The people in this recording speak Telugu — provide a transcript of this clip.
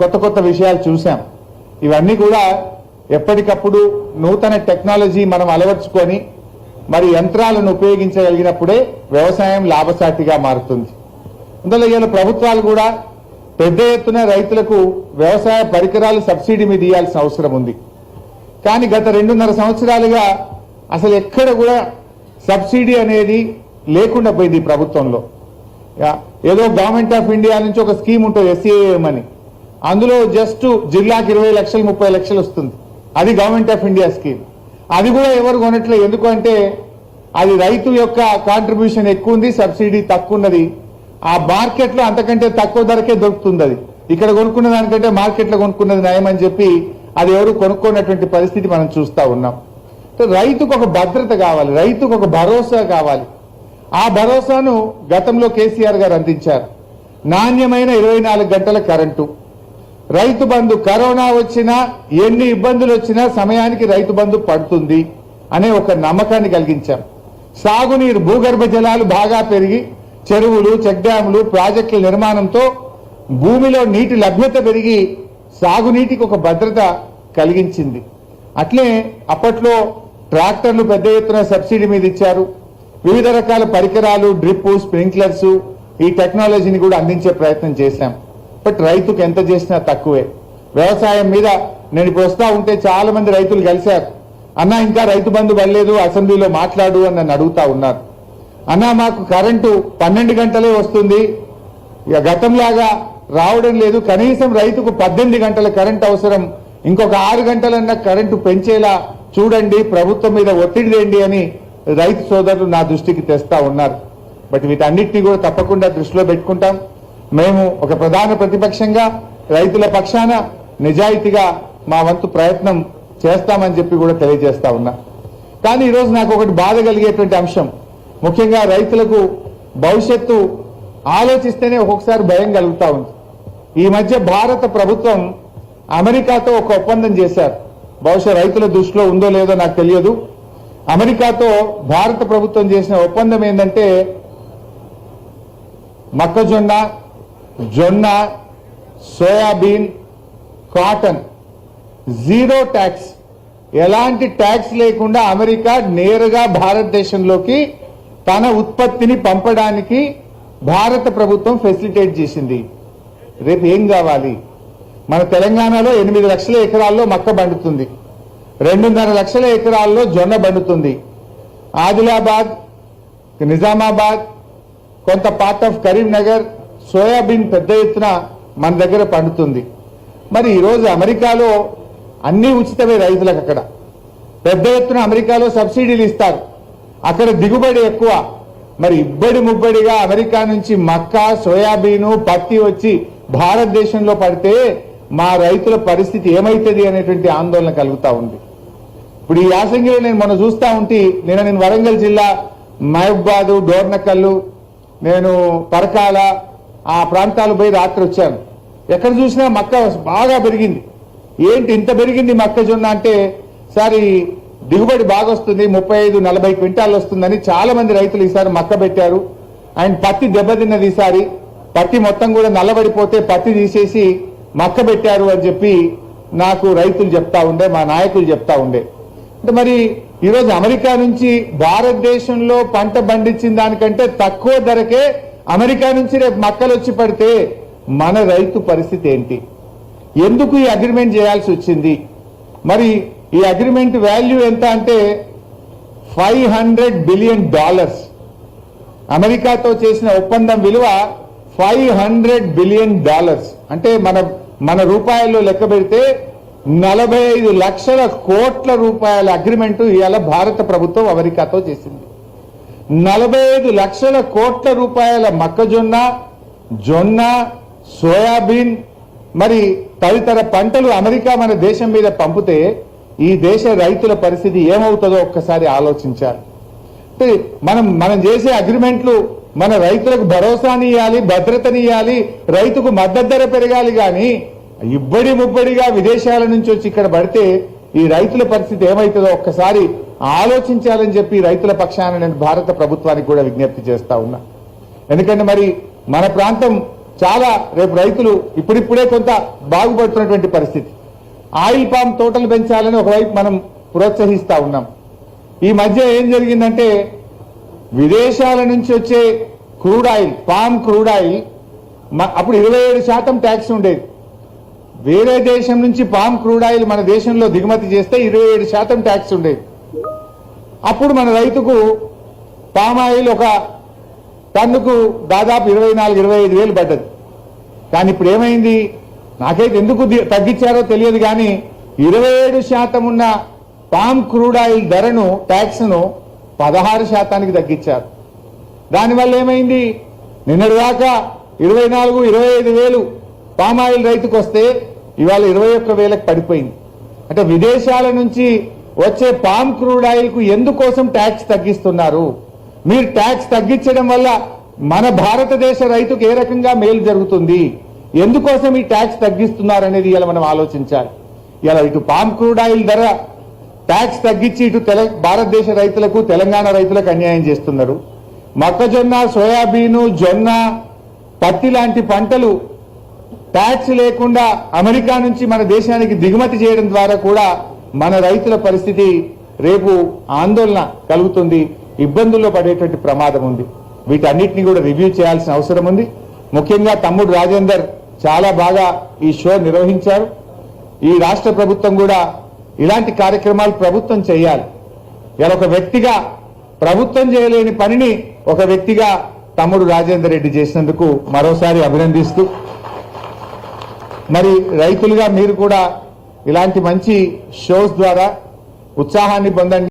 కొత్త కొత్త విషయాలు చూసాం. ఇవన్నీ కూడా ఎప్పటికప్పుడు నూతన టెక్నాలజీ మనం అలవర్చుకొని మరి యంత్రాలను ఉపయోగించగలిగినప్పుడే వ్యవసాయం లాభసాటిగా మారుతుంది. అందులో ఇవాళ ప్రభుత్వాలు కూడా పెద్ద ఎత్తున రైతులకు వ్యవసాయ పరికరాలు సబ్సిడీ మీద ఇవ్వాల్సిన అవసరం ఉంది. కానీ గత 2.5 సంవత్సరాలుగా అసలు ఎక్కడ కూడా సబ్సిడీ అనేది లేకుండా పోయింది ఈ ప్రభుత్వంలో. ఏదో గవర్నమెంట్ ఆఫ్ ఇండియా నుంచి ఒక స్కీమ్ ఉంటుంది SAM అని, అందులో జస్ట్ జిల్లాకి 20 లక్షలు 30 లక్షలు వస్తుంది. అది గవర్నమెంట్ ఆఫ్ ఇండియా స్కీమ్. అది కూడా ఎవరు కొనట్లేదు. ఎందుకంటే అది రైతు యొక్క కాంట్రిబ్యూషన్ ఎక్కువ ఉంది, సబ్సిడీ తక్కువ ఉన్నది. ఆ మార్కెట్లో అంతకంటే తక్కువ ధరకే దొరుకుతుంది. అది ఇక్కడ కొనుక్కున్న దానికంటే మార్కెట్లో కొనుక్కున్నది నయమని చెప్పి అది ఎవరు కొనుక్కున్నటువంటి పరిస్థితి మనం చూస్తా ఉన్నాం. రైతుకు ఒక భద్రత కావాలి, రైతుకు ఒక భరోసా కావాలి. ఆ భరోసాను గతంలో కేసీఆర్ గారు అందించారు. నాణ్యమైన 24 గంటల కరెంటు, రైతు బంధు, కరోనా వచ్చినా ఎన్ని ఇబ్బందులు వచ్చినా సమయానికి రైతు బంధు పడుతుంది అనే ఒక నమ్మకాన్ని కలిగించాం. సాగునీరు, భూగర్భ జలాలు బాగా పెరిగి చెరువులు, చెక్ డ్యాములు, ప్రాజెక్టుల నిర్మాణంతో భూమిలో నీటి లభ్యత పెరిగి సాగునీటికి ఒక భద్రత కలిగించింది. అట్లే అప్పట్లో ట్రాక్టర్లు పెద్ద ఎత్తున సబ్సిడీ మీద ఇచ్చారు. వివిధ రకాల పరికరాలు, డ్రిప్, స్ప్రింక్లర్స్, ఈ టెక్నాలజీని కూడా అందించే ప్రయత్నం చేశాం. బట్ రైతుకు ఎంత చేసినా తక్కువే. వ్యవసాయం మీద నేను ఇప్పుడు వస్తా ఉంటే చాలా మంది రైతులు కలిశారు. అన్నా ఇంకా రైతు బంధు పడలేదు, అసెంబ్లీలో మాట్లాడు అని నన్ను అడుగుతా ఉన్నారు. అన్నా మాకు కరెంటు 12 గంటలే వస్తుంది, ఇక గతంలాగా రావడం లేదు, కనీసం రైతుకు 18 గంటల కరెంటు అవసరం, ఇంకొక 6 గంటలన్నా కరెంటు పెంచేలా చూడండి, ప్రభుత్వం మీద ఒత్తిడి తేండి అని రైతు సోదరులు నా దృష్టికి తెస్తా ఉన్నారు. బట్ వీటన్నిటినీ కూడా తప్పకుండా దృష్టిలో పెట్టుకుంటాం. మేము ఒక ప్రధాన ప్రతిపక్షంగా రైతుల పక్షాన నిజాయితీగా మా వంతు ప్రయత్నం చేస్తామని చెప్పి కూడా తెలియజేస్తా ఉన్నా. కానీ ఈరోజు నాకు ఒకటి బాధ కలిగేటువంటి అంశం, ముఖ్యంగా రైతులకు భవిష్యత్తు ఆలోచిస్తేనే ఒక్కొక్కసారి భయం కలుగుతా ఉంది. ఈ మధ్య భారత ప్రభుత్వం అమెరికాతో ఒక ఒప్పందం చేశారు. బహుశా రైతుల దృష్టిలో ఉందో లేదో నాకు తెలియదు. అమెరికాతో భారత ప్రభుత్వం చేసిన ఒప్పందం ఏంటంటే మొక్కజొన్న, జొన్న, సోయాబీన్, కాటన్ జీరో ట్యాక్స్, ఎలాంటి ట్యాక్స్ లేకుండా అమెరికా నేరుగా భారతదేశంలోకి తన ఉత్పత్తిని పంపడానికి భారత ప్రభుత్వం ఫెసిలిటేట్ చేసింది. రేపు ఏం కావాలి? మన తెలంగాణలో 8 లక్షల ఎకరాల్లో మక్క పండుతుంది, 2.5 లక్షల ఎకరాల్లో జొన్న పండుతుంది. ఆదిలాబాద్, నిజామాబాద్, కొంత పార్ట్ ఆఫ్ కరీంనగర్ సోయాబీన్ పెద్ద ఎత్తున మన దగ్గర పండుతుంది. మరి ఈరోజు అమెరికాలో అన్ని ఉచితమే రైతులకు. అక్కడ పెద్ద ఎత్తున అమెరికాలో సబ్సిడీలు ఇస్తారు, అక్కడ దిగుబడి ఎక్కువ. మరి ఇబ్బడి ముబ్బడిగా అమెరికా నుంచి మక్క, సోయాబీను, పత్తి వచ్చి భారతదేశంలో పడితే మా రైతుల పరిస్థితి ఏమైతుంది అనేటువంటి ఆందోళన కలుగుతా ఉంది. ఇప్పుడు ఈ యాసంగిలో నేను మొన్న చూస్తా ఉంటే, నేను వరంగల్ జిల్లా మహబూబాబాద్, డోర్నకల్లు, నేను పరకాల ఆ ప్రాంతాలు పోయి రాత్రి వచ్చాను. ఎక్కడ చూసినా మక్క బాగా పెరిగింది. ఏంటి ఇంత పెరిగింది మొక్కజొన్న అంటే, సార్ ఈ దిగుబడి బాగా వస్తుంది, 35-40 క్వింటాలు వస్తుందని చాలా మంది రైతులు ఈసారి మక్క పెట్టారు. అండ్ పత్తి దెబ్బతిన్నది, ఈసారి పత్తి మొత్తం కూడా నల్లబడిపోతే పత్తి తీసేసి మక్క పెట్టారు అని చెప్పి నాకు రైతులు చెప్తా ఉండే, మా నాయకులు చెప్తా ఉండే. అంటే మరి ఈరోజు అమెరికా నుంచి భారతదేశంలో పంట పండించిన దానికంటే తక్కువ ధరకే అమెరికా నుంచి రేపు మక్కలు వచ్చి పడితే మన రైతు పరిస్థితి ఏంటి? ఎందుకు ఈ అగ్రిమెంట్ చేయాల్సి వచ్చింది? మరి ఈ అగ్రిమెంట్ వాల్యూ ఎంత అంటే $500 బిలియన్. అమెరికాతో చేసిన ఒప్పందం విలువ $500 బిలియన్. అంటే మన రూపాయల్లో లెక్క పెడితే 45 లక్షల కోట్ల రూపాయల అగ్రిమెంటు ఇవాళ భారత ప్రభుత్వం అమెరికాతో చేసింది. 45 లక్షల కోట్ల రూపాయల మొక్కజొన్న, జొన్న, సోయాబీన్ మరి తదితర పంటలు అమెరికా మన దేశం మీద పంపితే ఈ దేశ రైతుల పరిస్థితి ఏమవుతుందో ఒక్కసారి ఆలోచించాలి. అంటే మనం చేసే అగ్రిమెంట్లు మన రైతులకు భరోసానియాలి, భద్రతనియాలి, రైతుకు మద్దతు ధర పెరగాలి. కానీ ఇబ్బడి ముబ్బడిగా విదేశాల నుంచి వచ్చి ఇక్కడ పడితే ఈ రైతుల పరిస్థితి ఏమవుతుందో ఒక్కసారి ఆలోచించాలని చెప్పి రైతుల పక్షాన నేను భారత ప్రభుత్వానికి కూడా విజ్ఞప్తి చేస్తా ఉన్నా. ఎందుకంటే మరి మన ప్రాంతం చాలా రేపు రైతులు ఇప్పుడిప్పుడే కొంత బాగుపడుతున్నటువంటి పరిస్థితి. ఆయిల్ పామ్ తోటలు పెంచాలని ఒకవైపు మనం ప్రోత్సహిస్తా ఉన్నాం. ఈ మధ్య ఏం జరిగిందంటే విదేశాల నుంచి వచ్చే crude oil, palm crude oil అప్పుడు 27% ట్యాక్స్ ఉండేది. వేరే దేశం నుంచి పామ్ క్రూడ్ ఆయిల్ మన దేశంలో దిగుమతి చేస్తే 27% ట్యాక్స్ ఉండేది. అప్పుడు మన రైతుకు పామ్ ఆయిల్ ఒక టన్నుకు దాదాపు 24-25 వేలు పడ్డది. కానీ ఇప్పుడు ఏమైంది, నాకైతే ఎందుకు తగ్గించారో తెలియదు కానీ 27% ఉన్న పామ్ క్రూడ్ ఆయిల్ ధరను, ట్యాక్స్ ను 16% తగ్గించారు. దానివల్ల ఏమైంది, నిన్నటిదాకా 24-25 వేలు పామ్ ఆయిల్ రైతుకు వస్తే ఇవాళ 21 వేలకు పడిపోయింది. అంటే విదేశాల నుంచి వచ్చే పామ్ క్రూడ్ ఆయిల్ కు ఎందుకోసం ట్యాక్స్ తగ్గిస్తున్నారు? మీరు ట్యాక్స్ తగ్గించడం వల్ల మన భారతదేశ రైతుకు ఏ రకంగా మేలు జరుగుతుంది, ఎందుకోసం ఈ ట్యాక్స్ తగ్గిస్తున్నారు అనేది ఇలా మనం ఆలోచించాలి. ఇలా ఇటు పామ్ క్రూడ్ ఆయిల్ ధర ట్యాక్స్ తగ్గించి ఇటు భారతదేశ రైతులకు, తెలంగాణ రైతులకు అన్యాయం చేస్తున్నారు. మొక్కజొన్న, సోయాబీను, జొన్న, పత్తి లాంటి పంటలు ట్యాక్స్ లేకుండా అమెరికా నుంచి మన దేశానికి దిగుమతి చేయడం ద్వారా కూడా మన రైతుల పరిస్థితి రేపు ఆందోళన కలుగుతుంది, ఇబ్బందుల్లో పడేటువంటి ప్రమాదం ఉంది. వీటన్నిటిని కూడా రివ్యూ చేయాల్సిన అవసరం ఉంది. ముఖ్యంగా తమ్ముడు రాజేందర్ చాలా బాగా ఈ షో నిర్వహించారు. ఈ రాష్ట్ర ప్రభుత్వం కూడా ఇలాంటి కార్యక్రమాలు ప్రభుత్వం చేయాలి. ఇలా ఒక వ్యక్తిగా ప్రభుత్వం చేయలేని పనిని ఒక వ్యక్తిగా తమ్ముడు రాజేందర్ రెడ్డి చేసినందుకు మరోసారి అభినందిస్తూ, మరి రైతులుగా మీరు కూడా ఇలాంటి మంచి షోస్ ద్వారా ఉత్సాహాన్ని పొందండి.